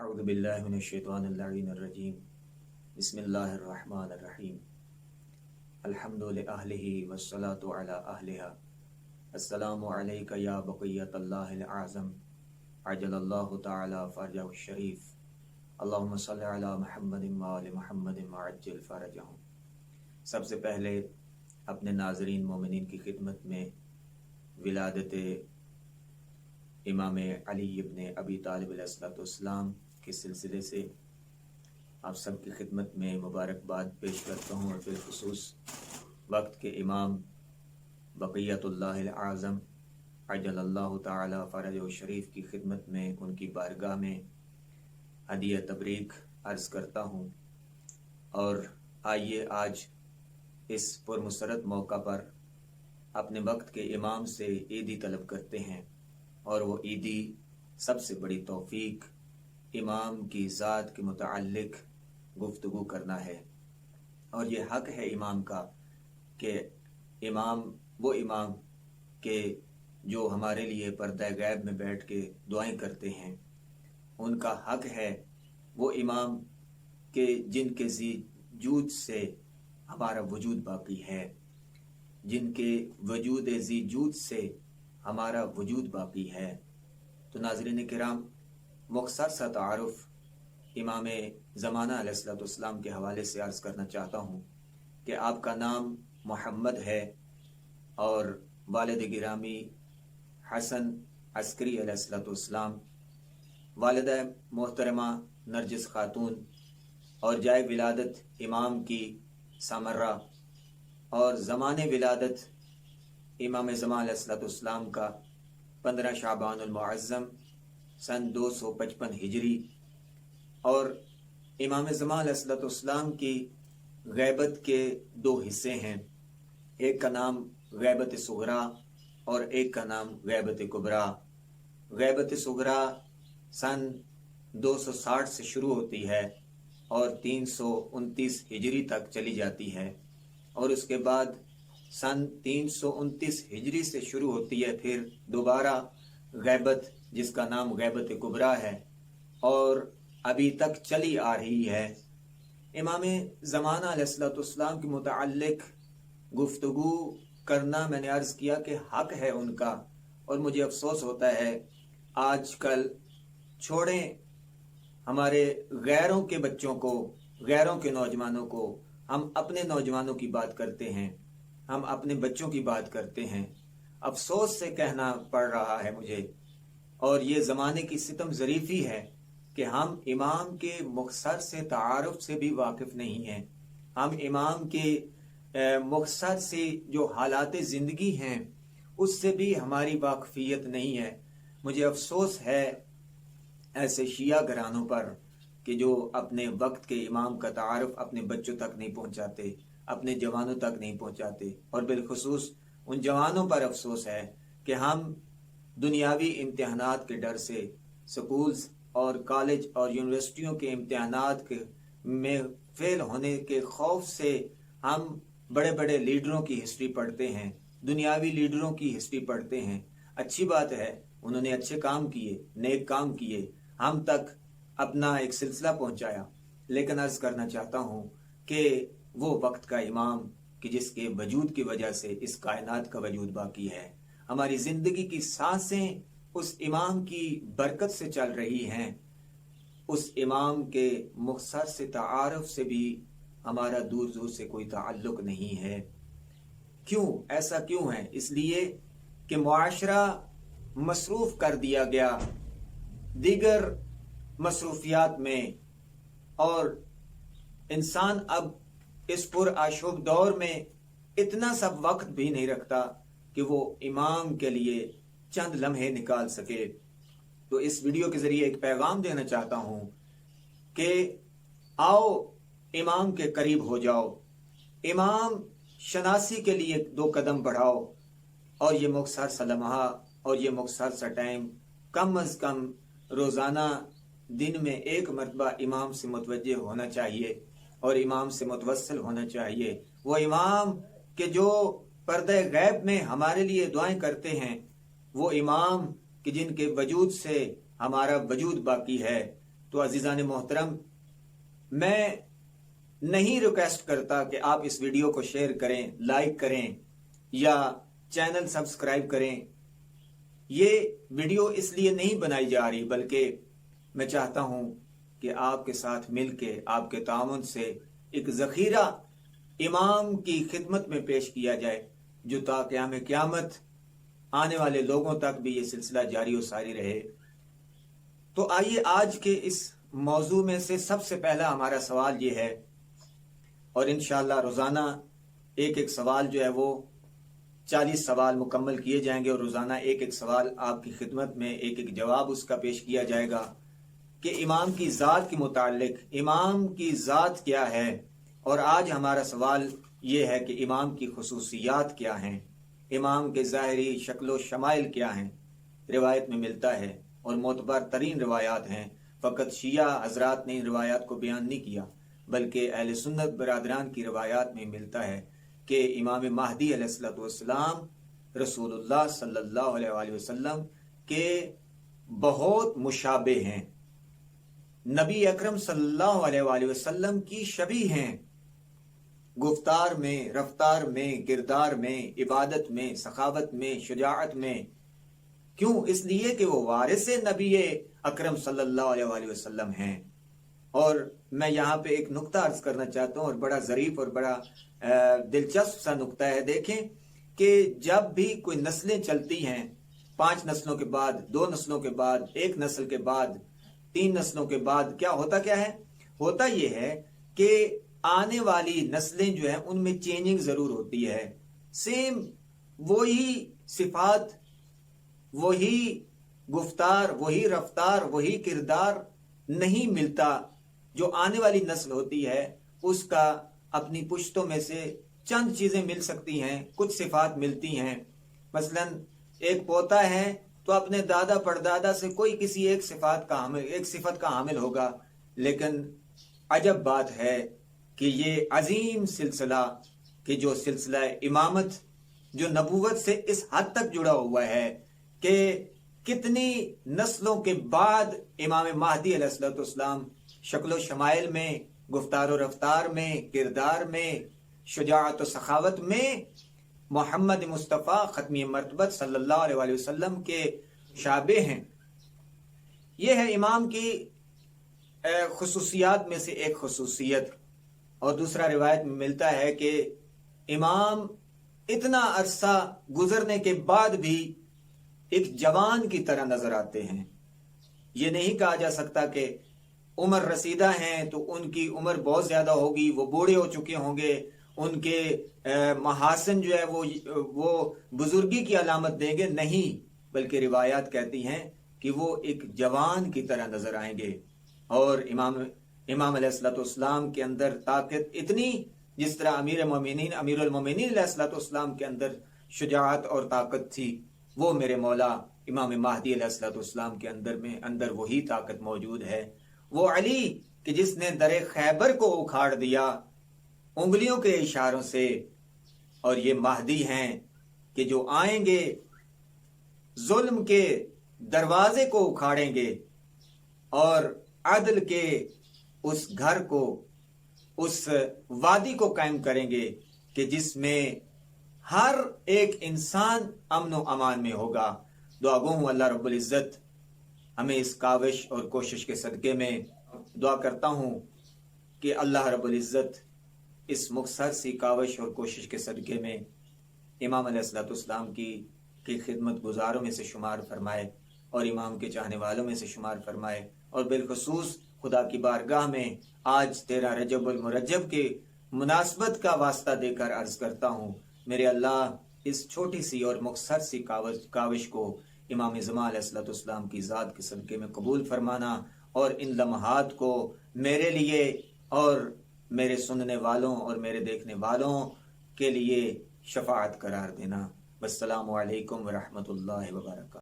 अऊज़ु बिल्लाहि मिनश्शैतानिर्रजीम बिस्मिल्लाहिर्रहमानिर्रहीम अल्हम्दुलिल्लाहि वस्सलातु अला अहलिहा अस्सलामु अलैका या बक़ियतल्लाहिल आज़म अजलल्लाहु तआला फ़रजहु शरीफ अल्लाहुम्मा सल्लि अला मुहम्मदिन व आलि मुहम्मदिन वअज्जिल फ़रजहुम। सबसे पहले अपने नाज़रीन मोमिनीन की खिदमत में विलादत इमाम अली इब्न अबी तालिब अलैहिस्सलाम के सिलसिले से आप सब की खिदमत में मुबारकबाद पेश करता हूँ और बिलखुसूस वक्त के इमाम बक़ियतुल्लाहिल आज़म अजलल्लाहु तआला फ़रजहु शरीफ की खिदमत में उनकी बारगाह में हदिया तबरीक अर्ज़ करता हूँ। और आइए आज इस पुरमसरत मौका पर अपने वक्त के इमाम से ईदी तलब करते हैं, और वो ईदी सबसे बड़ी तौफीक इमाम की ज़ात के मुताल्लिक गुफ्तगू करना है। और ये हक है इमाम का कि वो इमाम के जो हमारे लिए पर्दा गैब में बैठ के दुआएं करते हैं, उनका हक है वो इमाम के जिनके ज़ीजूद से हमारा वजूद बाकी है, जिनके वजूद ज़ीजूद से हमारा वजूद बाकी है। तो नाज़रीन किराम, मुख्तसर सा तारुफ इमाम ज़माना अलैहिस्सलाम के हवाले से अर्ज़ करना चाहता हूँ कि आपका नाम मोहम्मद है और वालिद गिरामी हसन अस्करी अलैहिस्सलाम, वालिदा मोहतरमा नरजिस खातून और जाए विलादत इमाम की समर्रा और ज़माने विलादत इमाम ज़मान अलैहिस्सलाम का 15 शाबानुल मुअज़्ज़म सन 255 हिजरी। और इमाम ज़मान अलैहिस्सलाम की गैबत के दो हिस्से हैं, एक का नाम गैबत सुगरा और एक का नाम गैबत कुबरा। गैबत सुगरा सन 260 से शुरू होती है और 329 हिजरी तक चली जाती है, और उसके बाद सन 329 हिजरी से शुरू होती है फिर दोबारा गैबत जिसका नाम गैबत कुबरा है और अभी तक चली आ रही है। इमाम ज़माना अलैहिस्सलाम के मुताल्लिक गुफ्तगू करना मैंने अर्ज़ किया कि हक है उनका, और मुझे अफसोस होता है आजकल छोड़ें हमारे गैरों के बच्चों को, गैरों के नौजवानों को, हम अपने नौजवानों की बात करते हैं, हम अपने बच्चों की बात करते हैं। अफसोस से कहना पड़ रहा है मुझे, और ये ज़माने की सितम ज़रीफ़ी है कि हम इमाम के मुख्तसर से तारुफ से भी वाकिफ़ नहीं हैं, हम इमाम के मुख्तसर से जो हालात ज़िंदगी हैं उससे भी हमारी वाकफ़ियत नहीं है। मुझे अफसोस है ऐसे शिया घरानों पर कि जो अपने वक्त के इमाम का तारुफ अपने बच्चों तक नहीं पहुँचाते, अपने जवानों तक नहीं पहुँचाते। और बिलखुसूस उन जवानों पर अफसोस है कि हम दुनियावी इम्तिहानात के डर से, स्कूल्स और कॉलेज और यूनिवर्सिटियों के इम्तिहानात में फेल होने के खौफ से हम बड़े बड़े लीडरों की हिस्ट्री पढ़ते हैं, दुनियावी लीडरों की हिस्ट्री पढ़ते हैं। अच्छी बात है, उन्होंने अच्छे काम किए, नेक काम किए, हम तक अपना एक सिलसिला पहुंचाया, लेकिन अर्ज करना चाहता हूं कि वो वक्त का इमाम कि जिसके वजूद की वजह से इस कायनात का वजूद बाकी है, हमारी जिंदगी की सांसें उस इमाम की बरकत से चल रही हैं, उस इमाम के मुख्तसर से तारुफ से भी हमारा दूर दूर से कोई ताल्लुक नहीं है। क्यों ऐसा क्यों है? इसलिए कि मुआशरा मसरूफ कर दिया गया दीगर मसरूफियात में, और इंसान अब इस पुरआशूब दौर में इतना सब वक्त भी नहीं रखता कि वो इमाम के लिए चंद लम्हे निकाल सके। तो इस वीडियो के जरिए एक पैगाम देना चाहता हूं कि आओ इमाम के करीब हो जाओ, इमाम शनासी के लिए 2 कदम बढ़ाओ, और ये मुख्तसर सा लम्हा और ये मुख्तसर सा टाइम कम अज कम रोज़ाना दिन में 1 मरतबा इमाम से मुतवज्जे होना चाहिए और इमाम से मुतवस्सिल होना चाहिए। वो इमाम के जो पर्दे गैब में हमारे लिए दुआएं करते हैं, वो इमाम कि जिनके वजूद से हमारा वजूद बाकी है। तो अजीज़ान मोहतरम, मैं नहीं रिक्वेस्ट करता कि आप इस वीडियो को शेयर करें, लाइक करें या चैनल सब्सक्राइब करें। ये वीडियो इसलिए नहीं बनाई जा रही, बल्कि मैं चाहता हूं कि आपके साथ मिलके, आपके ताउन से एक ज़ख़ीरा इमाम की खिदमत में पेश किया जाए, जो ताक़याम क़यामत आने वाले लोगों तक भी ये सिलसिला जारी और सारी रहे। तो आइए आज के इस मौजू में से सबसे पहला हमारा सवाल ये है, और इंशाअल्लाह रोज़ाना एक एक सवाल जो है वो 40 सवाल मुकम्मल किए जाएंगे और रोज़ाना एक एक सवाल आपकी खिदमत में एक एक जवाब उसका पेश किया जाएगा कि इमाम की ज़ात के मुतालिक इमाम की ज़ात क्या है। और आज हमारा सवाल ये है कि इमाम की खुसूसियात क्या हैं, इमाम के ज़ाहिरी शक्ल शमाइल क्या हैं। रिवायत में मिलता है और मोतबर तरीन रिवायात हैं। फ़कत शिया हजरात ने इन रिवायात को बयान नहीं किया, बल्कि अहले सुन्नत बरादरान की रिवायात में मिलता है कि इमाम महदी अलैहिस्सलाम रसूलुल्लाह सल्लल्लाहु अलैहि वसल्लम के बहुत मुशाबे हैं, नबी अकरम सल्लल्लाहु अलैहि वसल्लम की शबी हैं, गुफ्तार में, रफ्तार में, किरदार में, इबादत में, सखावत में, शुजाअत में। क्यों? इसलिए कि वो वारिसे नबी अकरम सल्लल्लाहु अलैहि वसल्लम हैं। और मैं यहाँ पे एक नुक्ता अर्ज करना चाहता हूँ, और बड़ा ज़रीफ और बड़ा दिलचस्प सा नुक्ता है। देखें कि जब भी कोई नस्लें चलती हैं, 5 नस्लों के बाद, 2 नस्लों के बाद, 1 नस्ल के बाद, 3 नस्लों के बाद क्या है? होता ये है कि आने वाली नस्लें जो है उनमें चेंजिंग जरूर होती है। सेम वही सिफात, वही गुफ्तार, वही रफ्तार, वही किरदार नहीं मिलता। जो आने वाली नस्ल होती है उसका अपनी पुश्तों में से चंद चीजें मिल सकती हैं, कुछ सिफात मिलती हैं। मसलन एक पोता है तो अपने दादा परदादा से कोई किसी एक सिफत का हामिल होगा। लेकिन अजब बात है कि ये अजीम सिलसिला, कि जो सिलसिला इमामत, जो नबूवत से इस हद तक जुड़ा हुआ है कि कितनी नस्लों के बाद इमाम महदी अलैहिस्सलाम शक्ल शमाइल में, गुफ्तार और रफ्तार में, किरदार में, शुजाअत और सखावत में मोहम्मद मुस्तफ़ा ख़त्मी मर्तबत सल्लल्लाहु अलैहि वसल्लम के शाबे हैं। यह है इमाम की खुसूसियात में से एक खुसूसियत। और दूसरा रिवायत में मिलता है कि इमाम इतना अरसा गुजरने के बाद भी एक जवान की तरह नजर आते हैं। ये नहीं कहा जा सकता कि उम्र रसीदा हैं तो उनकी उम्र बहुत ज्यादा होगी, वो बूढ़े हो चुके होंगे, उनके महासन जो है वो बुजुर्गी की अलामत देंगे। नहीं, बल्कि रिवायात कहती हैं कि वो एक जवान की तरह नजर आएंगे। और इमाम अलैहिस्सलाम के अंदर ताकत इतनी, जिस तरह अमीरुल मोमिनीन अलैहिस्सलाम के अंदर शुजाअत और ताकत थी, वो मेरे मौला इमाम महदी अलैहिस्सलाम के अंदर वही ताकत मौजूद है। वो अली कि जिसने दरे खैबर को उखाड़ दिया उंगलियों के इशारों से। और ये महदी हैं कि जो आएंगे जुल्म के दरवाजे को उखाड़ेंगे और अदल के उस घर को, उस वादी को कायम करेंगे कि जिसमें हर एक इंसान अमन व अमान में होगा। दुआ गो हूं अल्लाह रब्बुल इज्जत हमें इस काविश और कोशिश के सदके में, दुआ करता हूं कि अल्लाह रब्बुल इज्जत इस मुख्तसर सी काविश और कोशिश के सदके में इमाम अलैहिस्सलाम की खिदमत गुजारों में से शुमार फरमाए और इमाम के चाहने वालों में से शुमार फरमाए। और बिलखुसूस खुदा की बारगाह में आज 13 रजबुल मुरज्जब के मुनासबत का वास्ता देकर अर्ज करता हूँ, मेरे अल्लाह इस छोटी सी और मुख्तसर सी काविश को इमाम ज़मा अलैहिस्सलाम की ज़ात के सदके में कबूल फरमाना और इन लम्हात को मेरे लिए और मेरे सुनने वालों और मेरे देखने वालों के लिए शफाअत करार देना। वस्सलामु अलैकुम व रहमतुल्लाहि व बरकातहू।